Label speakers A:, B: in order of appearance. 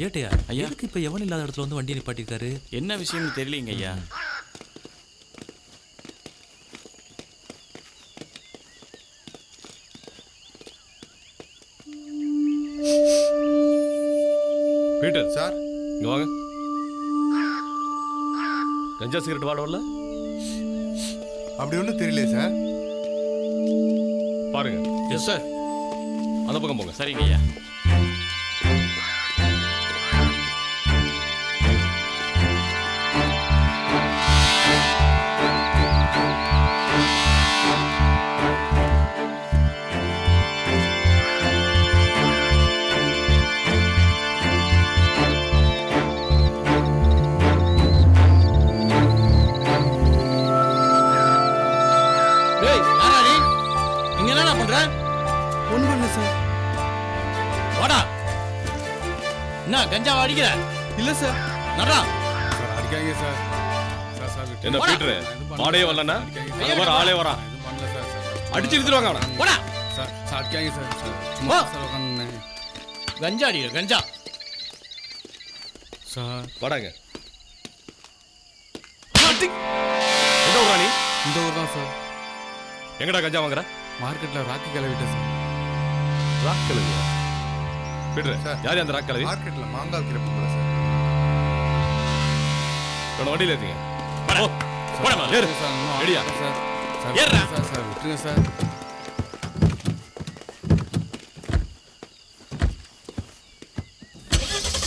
A: ஏட்டையா
B: ஐயா.
A: எதுக்கு இப்ப எவன் இல்லாத இடத்துல வந்து வண்டி நிப்பாட்டிருக்காரு?
B: என்ன விஷயம்னு தெரியலங்க ஐயா.
C: பீட்டர்
D: சார்
C: இங்க வாங்க. கஞ்சா சிகரெட் வாடவில்ல
D: அப்படி ஒன்றும் தெரியலையே சார்.
C: பாருங்க.
A: Yes sir.
C: அந்த பக்கம் போங்க.
B: சரிங்க ஐயா.
A: டேய் யாரா நீ? இங்க என்னடா பண்ற?
D: ஒன்றும் இல்லை சார்.
A: வாடா. என்ன கஞ்சாவை அடிக்கிற?
D: இல்லை சார்.
A: நடா.
D: சார் அடிக்காங்க சார். சார் சார் விட்டு.
C: என்ன பீட்டர் வாடே வரலன்னா
D: அடிக்காங்க.
C: வர ஆளே வரான்.
D: எதுவும் பண்ணல சார். சார்
C: அடிச்சு எடுத்துருவாங்க அவனை.
A: போடா.
D: சார் சார் அடிக்காங்க சார். சார் சும்மா சார் உட்காந்துனேன்.
A: கஞ்சா அடிக்கிற கஞ்சா.
D: சார்
C: வாடாங்க. எந்த ஊரா நீ?
D: இந்த ஊர் தான் சார்.
C: எங்கடா கஞ்சா வாங்குற?
D: மார்க்கெட்டில் ராக்கி கிளவிட்டேன் சார்.
C: ராக் கிழவியா? Peter
D: sir.
C: யார் அந்த ராக் கிழவி?
D: மார்க்கெட்டில் மாங்காய் விற்கிற பொம்பளை சார்.
C: இவனை வண்டியில் ஏற்றுங்க.
A: போடா. போடா
C: ஏறு.
D: சார் இன்னும்
C: ரெடியா?
D: சார். சார்
A: ஏறுடா.
D: சார் சார் விட்டுருங்க சார்.